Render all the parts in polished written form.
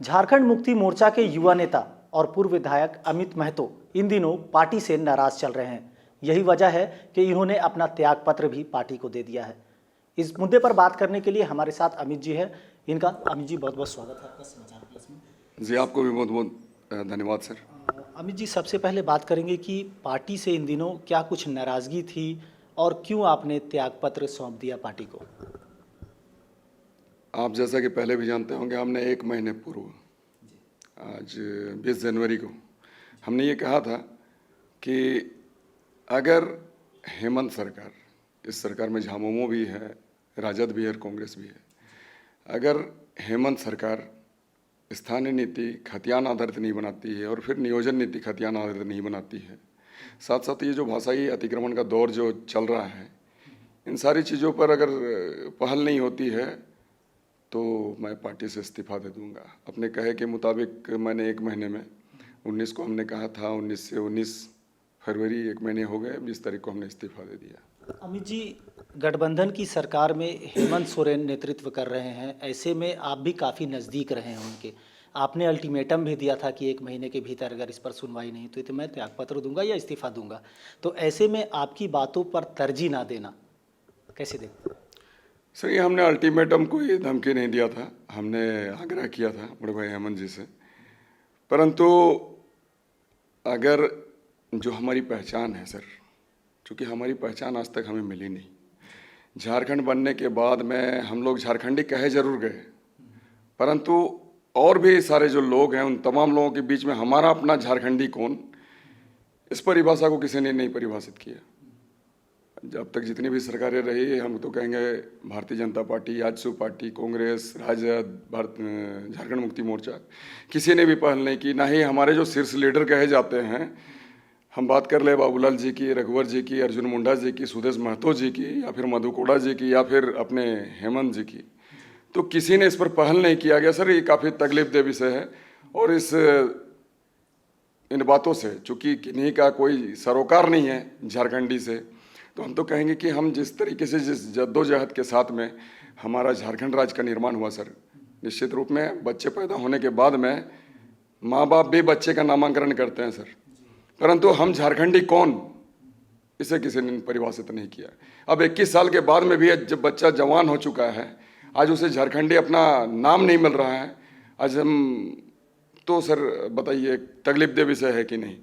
झारखंड मुक्ति मोर्चा के युवा नेता और पूर्व विधायक अमित महतो इन दिनों पार्टी से नाराज चल रहे हैं। यही वजह है कि इन्होंने अपना त्यागपत्र भी पार्टी को दे दिया है। इस मुद्दे पर बात करने के लिए हमारे साथ अमित जी है। इनका अमित जी बहुत बहुत स्वागत है आपका समाचार प्लस में। जी, आपको भी बहुत बहुत धन्यवाद सर। अमित जी, सबसे पहले बात करेंगे कि पार्टी से इन दिनों क्या कुछ नाराजगी थी और क्यों आपने त्यागपत्र सौंप दिया पार्टी को? आप जैसा कि पहले भी जानते होंगे, हमने 1 महीने पूर्व आज 20 जनवरी को हमने ये कहा था कि अगर हेमंत सरकार, इस सरकार में झामुमो भी है, राजद भी है और कांग्रेस भी है, अगर हेमंत सरकार स्थानीय नीति खतियान आधारित नहीं बनाती है और फिर नियोजन नीति खतियान आधारित नहीं बनाती है, साथ साथ ये जो भाषाई अतिक्रमण का दौर जो चल रहा है, इन सारी चीज़ों पर अगर पहल नहीं होती है तो मैं पार्टी से इस्तीफा दे दूंगा। अपने कहे के मुताबिक मैंने 1 महीने में 19 को हमने कहा था, 19 से 19 फरवरी 1 महीने हो गए, 20 तारीख को हमने इस्तीफा दे दिया। अमित जी, गठबंधन की सरकार में हेमंत सोरेन नेतृत्व कर रहे हैं, ऐसे में आप भी काफ़ी नज़दीक रहे हैं उनके। आपने अल्टीमेटम भी दिया था कि 1 महीने के भीतर अगर इस पर सुनवाई नहीं हुई तो मैं त्यागपत्र दूंगा या इस्तीफा दूंगा। तो ऐसे में आपकी बातों पर तरजीह ना देना कैसे देखते हैं? सर, ये हमने अल्टीमेटम कोई धमकी नहीं दिया था, हमने आग्रह किया था बड़े भाई हेमंत जी से। परंतु अगर जो हमारी पहचान है सर, चूँकि हमारी पहचान आज तक हमें मिली नहीं, झारखंड बनने के बाद में हम लोग झारखंडी कहे जरूर गए, परंतु और भी सारे जो लोग हैं उन तमाम लोगों के बीच में हमारा अपना झारखंडी कौन, इस परिभाषा को किसी ने नहीं परिभाषित किया। जब तक जितनी भी सरकारें रही, हम तो कहेंगे भारतीय जनता पार्टी, आजसू पार्टी, कांग्रेस, राजद, झारखंड मुक्ति मोर्चा, किसी ने भी पहल नहीं की। ना ही हमारे जो शीर्ष लीडर कहे जाते हैं, हम बात कर ले बाबूलाल जी की, रघुवर जी की, अर्जुन मुंडा जी की, सुदेश महतो जी की, या फिर मधु कोड़ा जी की, या फिर अपने हेमंत जी की, तो किसी ने इस पर पहल नहीं किया गया। सर, ये काफ़ी तकलीफदेह विषय है। और इन बातों से चूँकि किन्हीं का कोई सरोकार नहीं है झारखंडी से, तो हम तो कहेंगे कि हम जिस तरीके से, जिस जद्दोजहद के साथ में हमारा झारखंड राज्य का निर्माण हुआ सर, निश्चित रूप में बच्चे पैदा होने के बाद में माँ बाप भी बच्चे का नामांकन करते हैं सर, परंतु हम झारखंडी कौन, इसे किसी ने परिभाषित नहीं किया। अब 21 साल के बाद में भी जब बच्चा जवान हो चुका है, आज उसे झारखंडी अपना नाम नहीं मिल रहा है, आज हम तो सर बताइए तकलीफदेह विषय है कि नहीं।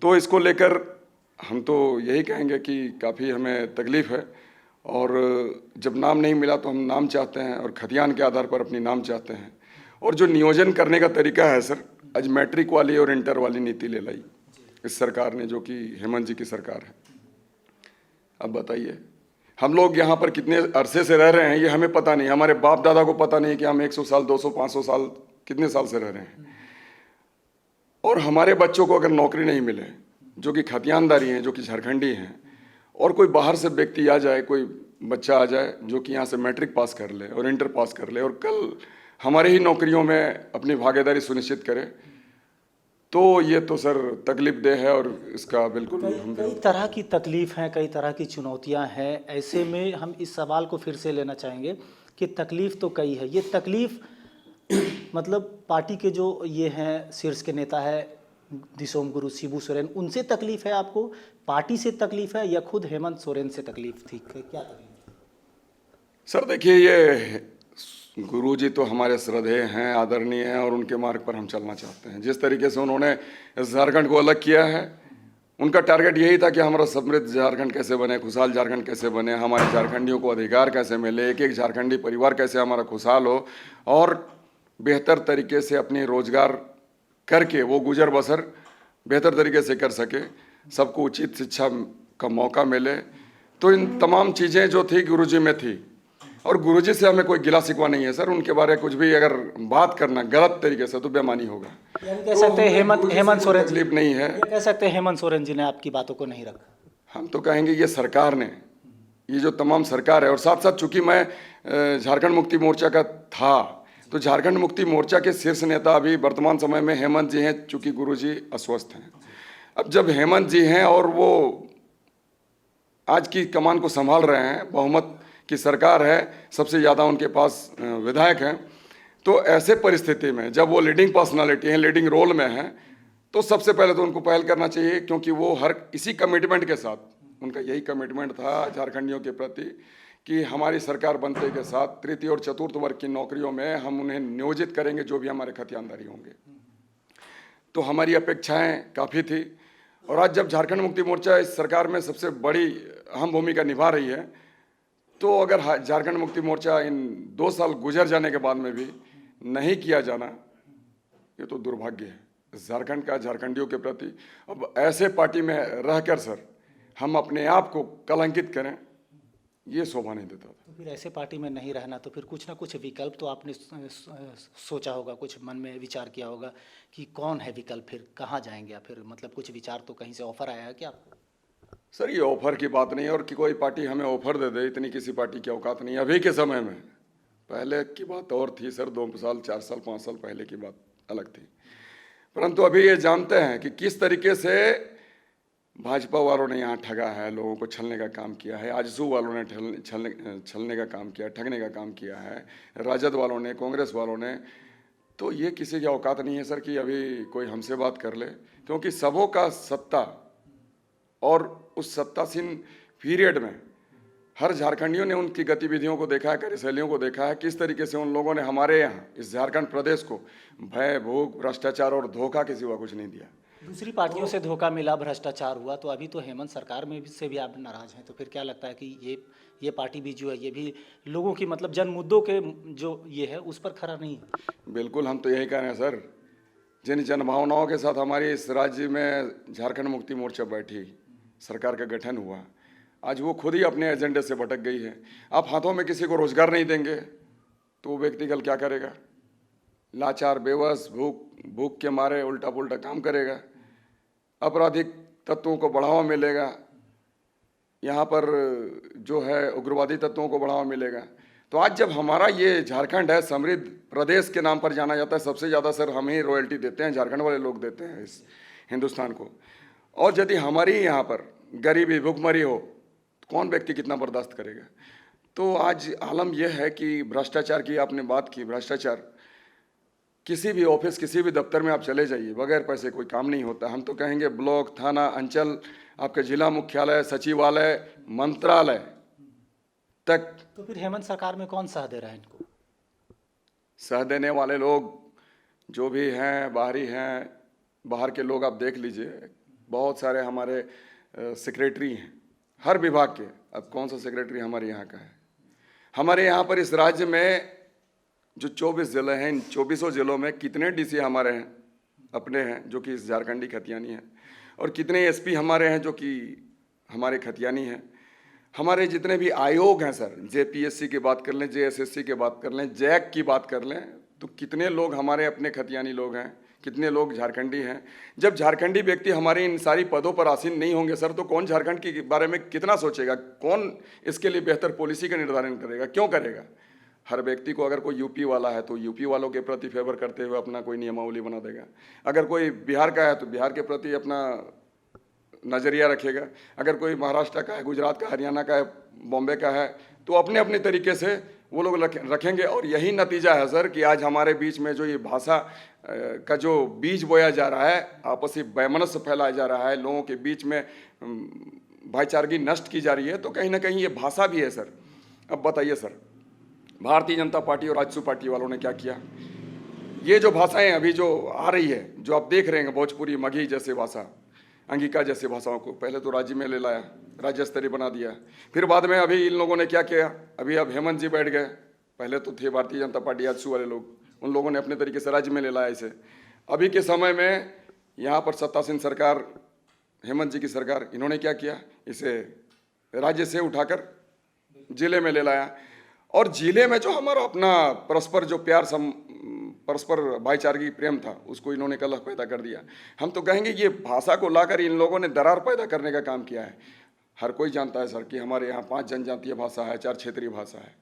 तो इसको लेकर हम तो यही कहेंगे कि काफ़ी हमें तकलीफ़ है, और जब नाम नहीं मिला तो हम नाम चाहते हैं और खतियान के आधार पर अपनी नाम चाहते हैं। और जो नियोजन करने का तरीका है सर, आज मैट्रिक वाली और इंटर वाली नीति ले लाई इस सरकार ने, जो कि हेमंत जी की सरकार है। अब बताइए, हम लोग यहाँ पर कितने अरसे से रह रहे हैं ये हमें पता नहीं, हमारे बाप दादा को पता नहीं कि हम 100 साल, 200, 500 साल, कितने साल से रह रहे हैं। और हमारे बच्चों को अगर नौकरी नहीं मिले, जो कि खतियानदारी हैं, जो कि झारखंडी हैं, और कोई बाहर से व्यक्ति आ जाए, कोई बच्चा आ जाए जो कि यहाँ से मैट्रिक पास कर ले और इंटर पास कर ले और कल हमारे ही नौकरियों में अपनी भागीदारी सुनिश्चित करे, तो ये तो सर तकलीफदेह है। और इसका बिल्कुल कई तरह की तकलीफ हैं, कई तरह की चुनौतियां हैं। ऐसे में हम इस सवाल को फिर से लेना चाहेंगे कि तकलीफ तो कई है। ये तकलीफ मतलब पार्टी के जो ये हैं शीर्ष के नेता है दिसोम गुरु शिबू सोरेन, उनसे तकलीफ है आपको, पार्टी से तकलीफ है, या खुद हेमंत सोरेन से तकलीफ थी? क्या तकलीफ? सर देखिए, ये गुरुजी तो हमारे श्रद्धेय हैं, आदरणीय हैं, और उनके मार्ग पर हम चलना चाहते हैं। जिस तरीके से उन्होंने झारखंड को अलग किया है, उनका टारगेट यही था कि हमारा समृद्ध झारखंड कैसे बने, खुशहाल झारखंड कैसे बने, हमारे झारखंडियों को अधिकार कैसे मिले, एक एक झारखंडी परिवार कैसे हमारा खुशहाल हो, और बेहतर तरीके से अपनी रोजगार करके वो गुजर बसर बेहतर तरीके से कर सके, सबको उचित शिक्षा का मौका मिले। तो इन तमाम चीज़ें जो थी गुरुजी में थी, और गुरुजी से हमें कोई गिला शिकवा नहीं है सर। उनके बारे में कुछ भी अगर बात करना गलत तरीके से तो बेमानी होगा। कह सकते हैं हेमंत सोरेन तकलीफ नहीं है, कह सकते हैं हेमंत सोरेन जी ने आपकी बातों को नहीं रखा। हम तो कहेंगे ये सरकार ने, ये जो तमाम सरकार है, और साथ साथ चूंकि मैं झारखंड मुक्ति मोर्चा का था, तो झारखंड मुक्ति मोर्चा के शीर्ष नेता अभी वर्तमान समय में हेमंत जी हैं, चूंकि गुरुजी अस्वस्थ हैं। अब जब हेमंत जी हैं और वो आज की कमान को संभाल रहे हैं, बहुमत की सरकार है, सबसे ज़्यादा उनके पास विधायक हैं, तो ऐसे परिस्थिति में जब वो लीडिंग पर्सनालिटी हैं, लीडिंग रोल में हैं, तो सबसे पहले तो उनको पहल करना चाहिए, क्योंकि वो हर इसी कमिटमेंट के साथ, उनका यही कमिटमेंट था झारखंडियों के प्रति कि हमारी सरकार बनते के साथ तृतीय और चतुर्थ वर्ग की नौकरियों में हम उन्हें नियोजित करेंगे जो भी हमारे खतियानदारी होंगे। तो हमारी अपेक्षाएं काफ़ी थी, और आज जब झारखंड मुक्ति मोर्चा इस सरकार में सबसे बड़ी अहम भूमिका निभा रही है, तो अगर झारखंड मुक्ति मोर्चा इन 2 साल गुजर जाने के बाद में भी नहीं किया जाना, ये तो दुर्भाग्य है झारखंड का, झारखंडियों के प्रति। अब ऐसे पार्टी में रहकर सर हम अपने आप को कलंकित करें, ये शोभा नहीं देता था। तो फिर ऐसे पार्टी में नहीं रहना, तो फिर कुछ ना कुछ विकल्प तो आपने सोचा होगा, कुछ मन में विचार किया होगा कि कौन है विकल्प, फिर कहाँ जाएंगे, या फिर मतलब कुछ विचार तो कहीं से ऑफर आया है क्या आपको? सर ये ऑफर की बात नहीं, और कि कोई पार्टी हमें ऑफर दे दे, इतनी किसी पार्टी की औकात नहीं अभी के समय में। पहले की बात और थी सर, 2 साल 4 साल 5 साल पहले की बात अलग थी। परंतु अभी ये जानते हैं कि किस तरीके से भाजपा वालों ने यहाँ ठगा है, लोगों को छलने का काम किया है, आजसू वालों ने छलने का काम किया, ठगने का काम किया है, राजद वालों ने, कांग्रेस वालों ने। तो ये किसी की औकात नहीं है सर कि अभी कोई हमसे बात कर ले, क्योंकि सबों का सत्ता और उस सत्तासीन पीरियड में हर झारखंडियों ने उनकी गतिविधियों को देखा है, कार्यशैलियों को देखा है, किस तरीके से उन लोगों ने हमारे यहाँ इस झारखंड प्रदेश को भय, भूख, भ्रष्टाचार और धोखा के सिवा कुछ नहीं दिया। दूसरी पार्टियों से धोखा मिला, भ्रष्टाचार हुआ, तो अभी तो हेमंत सरकार में भी से भी आप नाराज हैं, तो फिर क्या लगता है कि ये पार्टी भी जो है, ये भी लोगों की मतलब जन मुद्दों के जो ये है उस पर खरा नहीं है? बिल्कुल, हम तो यही कह रहे हैं सर, जिन जनभावनाओं के साथ हमारी इस राज्य में झारखंड मुक्ति मोर्चा बैठी, सरकार का गठन हुआ, आज वो खुद ही अपने एजेंडे से भटक गई है। आप हाथों में किसी को रोजगार नहीं देंगे तो वो व्यक्ति कल क्या करेगा? लाचार, बेबस, भूख के मारे उल्टा पुल्टा काम करेगा, आपराधिक तत्वों को बढ़ावा मिलेगा, यहाँ पर जो है उग्रवादी तत्वों को बढ़ावा मिलेगा। तो आज जब हमारा ये झारखंड है, समृद्ध प्रदेश के नाम पर जाना जाता है, सबसे ज़्यादा सर हम ही रॉयल्टी देते हैं, झारखंड वाले लोग देते हैं इस हिंदुस्तान को। और यदि हमारी यहाँ पर गरीबी, भुखमरी हो तो कौन व्यक्ति कितना बर्दाश्त करेगा? तो आज आलम यह है कि भ्रष्टाचार की आपने बात की, भ्रष्टाचार किसी भी ऑफिस, किसी भी दफ्तर में आप चले जाइए, बगैर पैसे कोई काम नहीं होता। हम तो कहेंगे ब्लॉक, थाना, अंचल, आपके जिला मुख्यालय, सचिवालय, मंत्रालय तक। तो फिर हेमंत सरकार में कौन साथ दे रहा है इनको? सह देने वाले लोग जो भी हैं, बाहरी हैं, बाहर के लोग आप देख लीजिए, बहुत सारे हमारे सेक्रेटरी हैं हर विभाग के। अब कौन सा सेक्रेटरी हमारे यहाँ का है? हमारे यहाँ पर इस राज्य में जो 24 जिले हैं, इन 24 जिलों में कितने डीसी हमारे हैं, अपने हैं, जो कि इस झारखंडी खतियानी हैं, और कितने एसपी हमारे हैं जो कि हमारे खतियानी हैं। हमारे जितने भी आयोग हैं सर, जेपीएससी की बात कर लें, जेएसएससी की बात कर लें, जैक की बात कर लें, तो कितने लोग हमारे अपने खतियानी लोग हैं, कितने लोग झारखंडी हैं। जब झारखंडी व्यक्ति हमारे इन सारी पदों पर आसीन नहीं होंगे सर, तो कौन झारखंड के बारे में कितना सोचेगा? कौन इसके लिए बेहतर पॉलिसी का निर्धारण करेगा? क्यों करेगा? हर व्यक्ति को, अगर कोई यूपी वाला है तो यूपी वालों के प्रति फेवर करते हुए अपना कोई नियमावली बना देगा। अगर कोई बिहार का है तो बिहार के प्रति अपना नज़रिया रखेगा। अगर कोई महाराष्ट्र का है, गुजरात का, हरियाणा का है, बॉम्बे का है, तो अपने अपने तरीके से वो लोग रखेंगे। और यही नतीजा है सर कि आज हमारे बीच में जो ये भाषा का जो बीज बोया जा रहा है, आपसी वैमनस्य फैलाया जा रहा है, लोगों के बीच में भाईचारगी नष्ट की जा रही है, तो कहीं ना कहीं ये भाषा भी है सर। अब बताइए सर, भारतीय जनता पार्टी और आजसू पार्टी वालों ने क्या किया? ये जो भाषाएं अभी जो आ रही है, जो आप देख रहे हैं, भोजपुरी, मगही जैसे भाषा, अंगिका जैसे भाषाओं को पहले तो राज्य में ले लाया, राज्य स्तरीय बना दिया, फिर बाद में अभी इन लोगों ने क्या किया? अभी अब हेमंत जी बैठ गए, पहले तो थे भारतीय जनता पार्टी आजसू वाले लोग, उन लोगों ने अपने तरीके से राज्य में ले लाया इसे। अभी के समय में यहाँ पर सत्तासीन सरकार, हेमंत जी की सरकार, इन्होंने क्या किया? इसे राज्य से उठाकर जिले में ले लाया। और जिले में जो हमारा अपना परस्पर जो प्यार, परस्पर भाईचारगी, प्रेम था, उसको इन्होंने कलह पैदा कर दिया। हम तो कहेंगे ये भाषा को लाकर इन लोगों ने दरार पैदा करने का काम किया है। हर कोई जानता है सर कि हमारे यहाँ 5 जनजातीय भाषा है, 4 क्षेत्रीय भाषा है,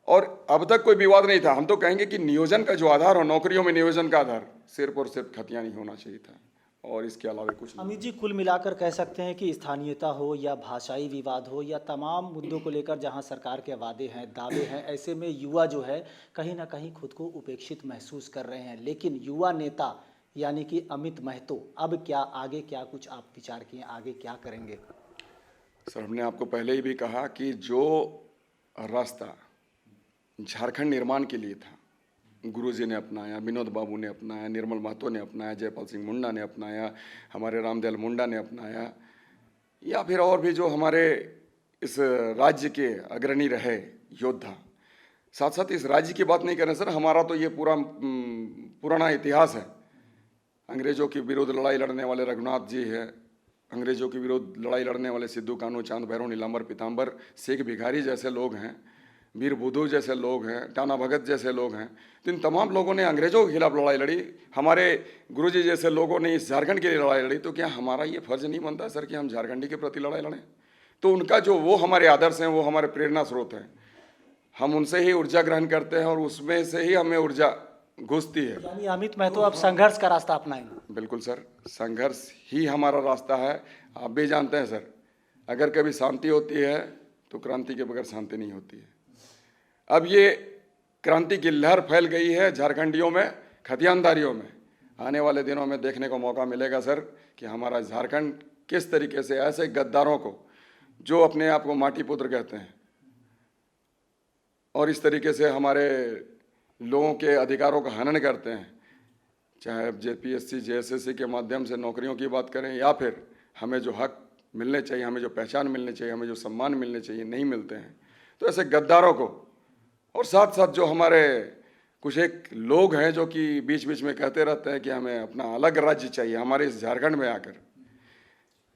और अब तक कोई विवाद नहीं था। हम तो कहेंगे कि नियोजन का जो आधार हो, नौकरियों में नियोजन का आधार सिर्फ और सिर्फ खतियानी होना चाहिए था, और इसके अलावा कुछ नहीं। अमित जी, कुल मिलाकर कह सकते हैं कि स्थानीयता हो या भाषाई विवाद हो या तमाम मुद्दों को लेकर जहां सरकार के वादे हैं, दावे हैं, ऐसे में युवा जो है कहीं ना कहीं खुद को उपेक्षित महसूस कर रहे हैं। लेकिन युवा नेता यानी कि अमित महतो अब क्या, आगे क्या कुछ आप विचार किए, आगे क्या करेंगे? सर, हमने आपको पहले ही भी कहा कि जो रास्ता झारखंड निर्माण के लिए था, गुरुजी ने अपनाया, विनोद बाबू ने अपनाया, निर्मल महतो ने अपनाया, जयपाल सिंह मुंडा ने अपनाया, हमारे रामदयाल मुंडा ने अपनाया, या फिर और भी जो हमारे इस राज्य के अग्रणी रहे योद्धा, साथ साथ इस राज्य की बात नहीं कर रहे सर, हमारा तो ये पुराना इतिहास है। अंग्रेजों के विरुद्ध लड़ाई लड़ने वाले रघुनाथ जी है, अंग्रेजों के विरुद्ध लड़ाई लड़ने वाले सिद्धू कान्हू, चांद भैरव, नीलांबर पीताम्बर, शेख भिखारी जैसे लोग हैं, वीर बुद्धू जैसे लोग हैं, टाना भगत जैसे लोग हैं। तो इन तमाम लोगों ने अंग्रेजों के खिलाफ लड़ाई लड़ी, हमारे गुरुजी जैसे लोगों ने इस झारखंड के लिए लड़ाई लड़ी। तो क्या हमारा ये फर्ज नहीं बनता सर कि हम झारखंडी के प्रति लड़ाई लड़ें? तो उनका जो वो हमारे आदर्श हैं, वो हमारे प्रेरणा स्रोत हैं, हम उनसे ही ऊर्जा ग्रहण करते हैं और उसमें से ही हमें ऊर्जा घुसती है। यानी अमित महतो अब संघर्ष का रास्ता अपनाएंगे? बिल्कुल सर, संघर्ष ही हमारा रास्ता है। आप भी जानते हैं सर, अगर कभी शांति होती है तो क्रांति के बगैर शांति नहीं होती है। अब ये क्रांति की लहर फैल गई है झारखंडियों में, खतियानदारियों में। आने वाले दिनों में देखने को मौका मिलेगा सर कि हमारा झारखंड किस तरीके से ऐसे गद्दारों को, जो अपने आप को माटी पुत्र कहते हैं, और इस तरीके से हमारे लोगों के अधिकारों का हनन करते हैं, चाहे जेपीएससी जेएसएससी के माध्यम से नौकरियों की बात करें, या फिर हमें जो हक मिलने चाहिए, हमें जो पहचान मिलनी चाहिए, हमें जो सम्मान मिलने चाहिए, नहीं मिलते हैं। तो ऐसे गद्दारों को, और साथ साथ जो हमारे कुछ एक लोग हैं जो कि बीच बीच में कहते रहते हैं कि हमें अपना अलग राज्य चाहिए हमारे इस झारखंड में आकर,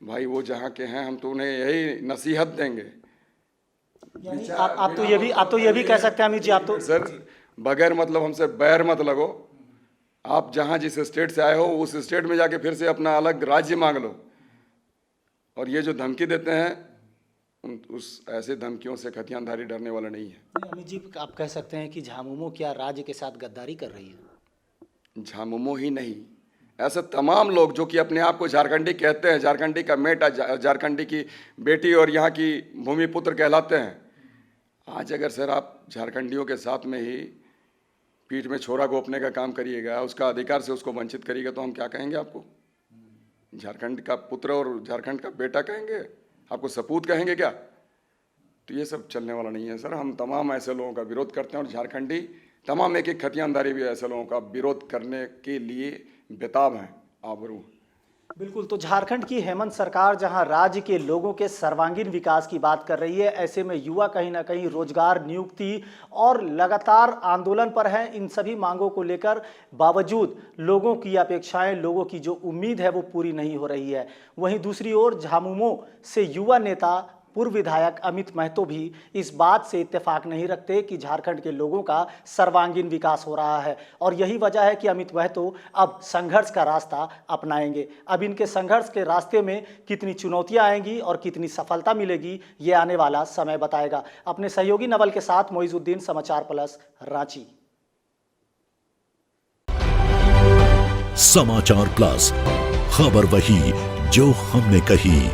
भाई वो जहाँ के हैं हम तो उन्हें यही नसीहत देंगे। यानी आप तो ये भी कह सकते हैं अमित जी, आप तो सर बगैर मतलब हमसे बैर मत लगो। आप जहाँ जिस स्टेट से आए हो उस स्टेट में जाके फिर से अपना अलग राज्य मांग लो, और ये जो धमकी देते हैं उस ऐसे धमकियों से खतियानधारी डरने वाला नहीं है। अमित जी, आप कह सकते हैं कि झामुमो क्या राज्य के साथ गद्दारी कर रही है? झामुमो ही नहीं, ऐसे तमाम लोग जो कि अपने आप को झारखंडी कहते हैं, झारखंडी का मेटा, झारखंडी की बेटी और यहाँ की भूमिपुत्र कहलाते हैं, आज अगर सर आप झारखंडियों के साथ में ही पीठ में छोरा घोंपने का काम करिएगा, उसका अधिकार से उसको वंचित करिएगा, तो हम क्या कहेंगे आपको? झारखंड का पुत्र और झारखंड का बेटा कहेंगे? आपको सपूत कहेंगे क्या? तो ये सब चलने वाला नहीं है सर। हम तमाम ऐसे लोगों का विरोध करते हैं, और झारखंडी तमाम एक एक खतियानदारी भी ऐसे लोगों का विरोध करने के लिए बेताब हैं, आबरू। बिल्कुल। तो झारखंड की हेमंत सरकार जहां राज्य के लोगों के सर्वांगीण विकास की बात कर रही है, ऐसे में युवा कहीं ना कहीं रोजगार, नियुक्ति और लगातार आंदोलन पर हैं। इन सभी मांगों को लेकर बावजूद लोगों की अपेक्षाएं, लोगों की जो उम्मीद है वो पूरी नहीं हो रही है। वहीं दूसरी ओर झामुमो से युवा नेता, पूर्व विधायक अमित महतो भी इस बात से इत्तेफाक नहीं रखते कि झारखंड के लोगों का सर्वांगीण विकास हो रहा है, और यही वजह है कि अमित महतो अब संघर्ष का रास्ता अपनाएंगे। अब इनके संघर्ष के रास्ते में कितनी चुनौतियां आएंगी और कितनी सफलता मिलेगी, ये आने वाला समय बताएगा। अपने सहयोगी नवल के साथ मोइजुद्दीन, समाचार प्लस, रांची। समाचार प्लस, खबर वही जो हमने कही।